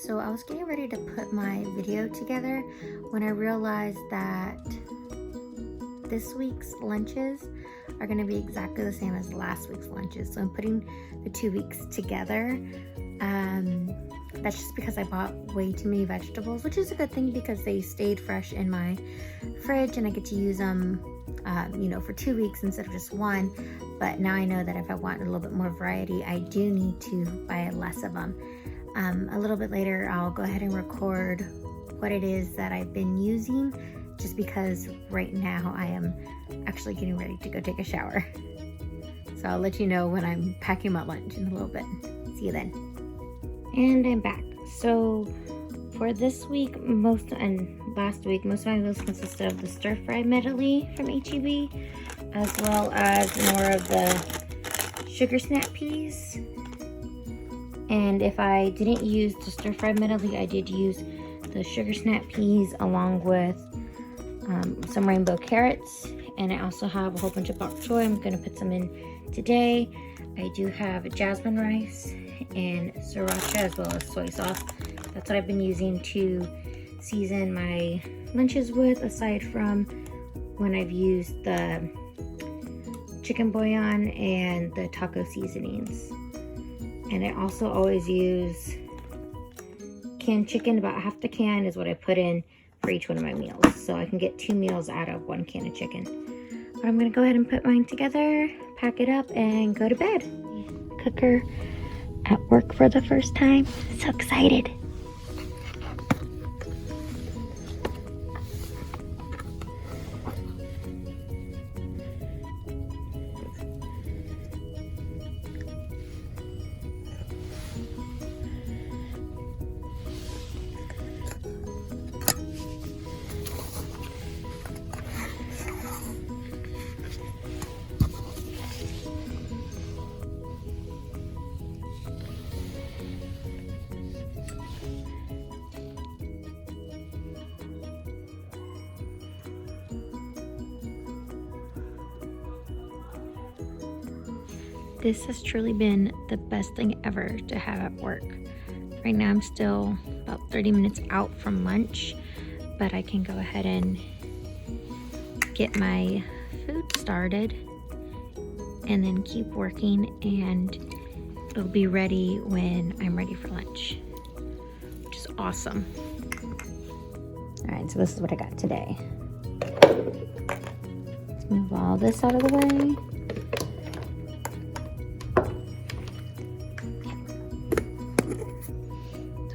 So I was getting ready to put my video together when I realized that this week's lunches are going to be exactly the same as last week's lunches. So I'm putting the 2 weeks together. That's just because I bought way too many vegetables, which is a good thing because they stayed fresh in my fridge and I get to use them for 2 weeks instead of just one. But now I know that if I want a little bit more variety, I do need to buy less of them. A little bit later, I'll go ahead and record what it is that I've been using, just because right now I am actually getting ready to go take a shower. So I'll let you know when I'm packing my lunch in a little bit. See you then. And I'm back. So for this week, and last week, most of my meals consisted of the stir fry medley from HEB, as well as more of the sugar snap peas. And if I didn't use the stir fry medley, I did use the sugar snap peas along with some rainbow carrots. And I also have a whole bunch of bok choy. I'm gonna put some in today. I do have jasmine rice and sriracha as well as soy sauce. That's what I've been using to season my lunches with, aside from when I've used the chicken bouillon and the taco seasonings. And I also always use canned chicken. About half the can is what I put in for each one of my meals. So I can get 2 meals out of 1 can of chicken. But I'm gonna go ahead and put mine together, pack it up, and go to bed. Cooker at work for the first time. So excited. This has truly been the best thing ever to have at work. Right now I'm still about 30 minutes out from lunch, but I can go ahead and get my food started and then keep working, and it'll be ready when I'm ready for lunch, which is awesome. All right, so this is what I got today. Let's move all this out of the way.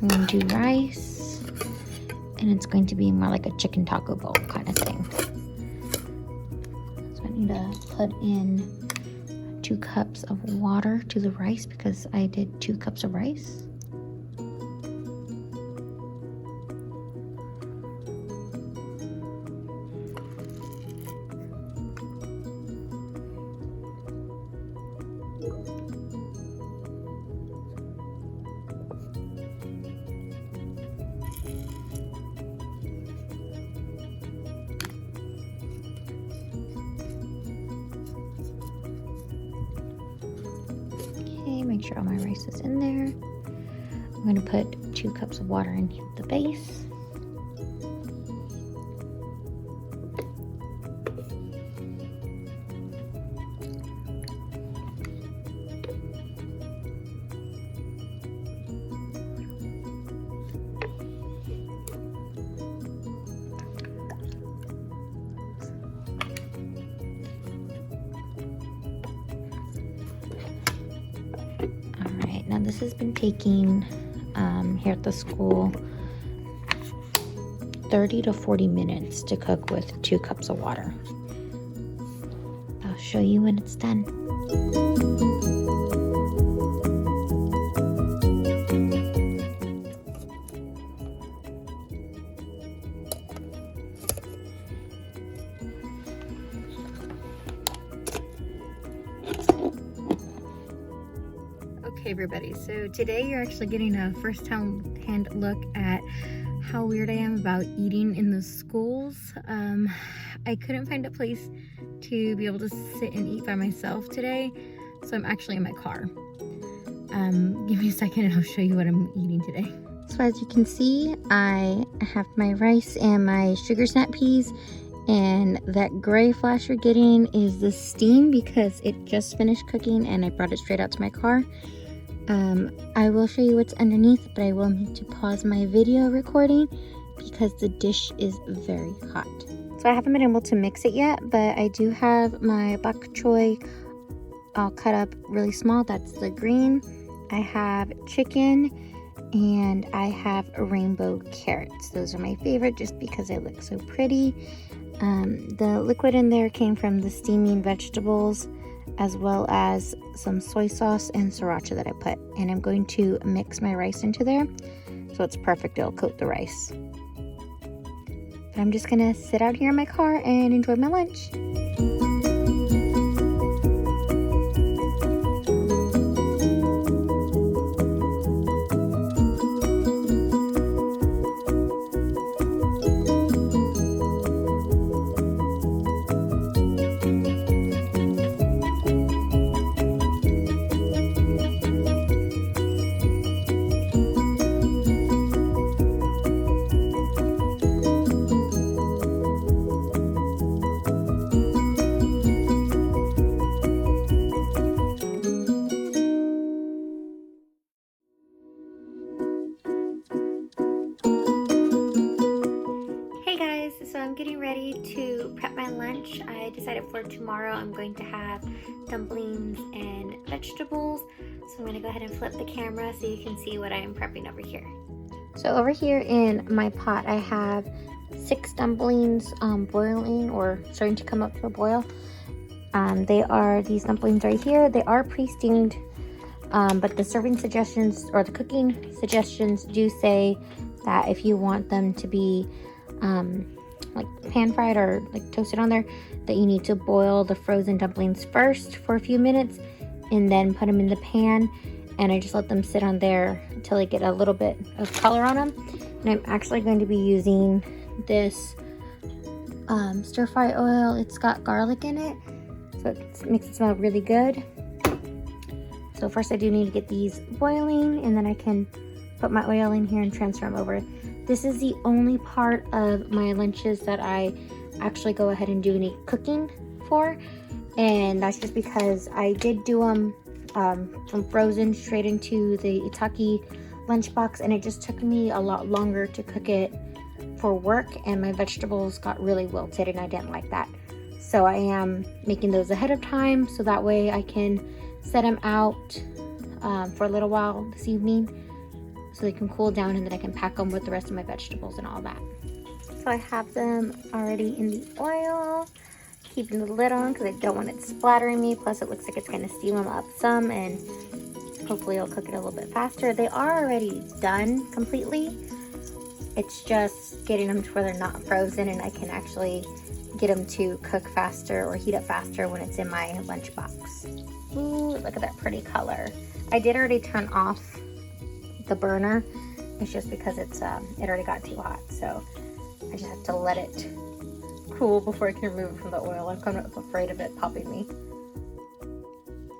I'm going to do rice, and it's going to be more like a chicken taco bowl kind of thing. So I need to put in 2 cups of water to the rice because I did 2 cups of rice. Make sure all my rice is in there. I'm going to put 2 cups of water in the base. Now this has been taking here at the school 30 to 40 minutes to cook with 2 cups of water. I'll show you when it's done. Okay everybody, so today you're actually getting a first-hand look at how weird I am about eating in the schools. I couldn't find a place to be able to sit and eat by myself today, so I'm actually in my car. Give me a second and I'll show you what I'm eating today. So as you can see, I have my rice and my sugar snap peas, and that gray flash you're getting is the steam because it just finished cooking and I brought it straight out to my car. I will show you what's underneath, but I will need to pause my video recording because the dish is very hot. So I haven't been able to mix it yet, but I do have my bok choy all cut up really small. That's the green. I have chicken and I have rainbow carrots. Those are my favorite just because they look so pretty. The liquid in there came from the steaming vegetables, as well as some soy sauce and sriracha that I put. And I'm going to mix my rice into there so it's perfect. It'll coat the rice. But I'm just gonna sit out here in my car and enjoy my lunch. So I'm getting ready to prep my lunch. I decided for tomorrow I'm going to have dumplings and vegetables. So I'm going to go ahead and flip the camera so you can see what I am prepping over here. So over here in my pot I have 6 dumplings boiling or starting to come up to a boil. They are these dumplings right here. They are pre-steamed, but the serving suggestions or the cooking suggestions do say that if you want them to be like pan fried or like toasted on there, that you need to boil the frozen dumplings first for a few minutes and then put them in the pan. And I just let them sit on there until they get a little bit of color on them. And I'm actually going to be using this stir fry oil. It's got garlic in it, so it makes it smell really good. So first I do need to get these boiling, and then I can put my oil in here and transfer them over. This is the only part of my lunches that I actually go ahead and do any cooking for, and that's just because I did do them from frozen straight into the Itaki lunchbox, and it just took me a lot longer to cook it for work, and my vegetables got really wilted and I didn't like that. So I am making those ahead of time so that way I can set them out for a little while this evening so they can cool down, and then I can pack them with the rest of my vegetables and all that. So I have them already in the oil, keeping the lid on because I don't want it splattering me. Plus it looks like it's going to steam them up some, and hopefully it'll cook it a little bit faster. They are already done completely. It's just getting them to where they're not frozen and I can actually get them to cook faster or heat up faster when it's in my lunchbox. Ooh, look at that pretty color. I did already turn off the burner. It's just because it's it already got too hot, so I just have to let it cool before I can remove it from the oil. I'm kind of afraid of it popping me.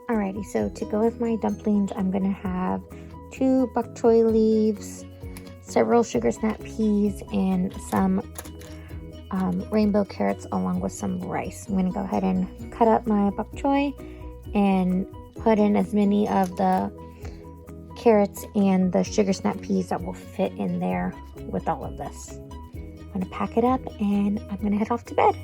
Alrighty, so to go with my dumplings, I'm gonna have 2 bok choy leaves, several sugar snap peas, and some rainbow carrots along with some rice. I'm gonna go ahead and cut up my bok choy and put in as many of the carrots and the sugar snap peas that will fit in there with all of this. I'm gonna pack it up and I'm gonna head off to bed.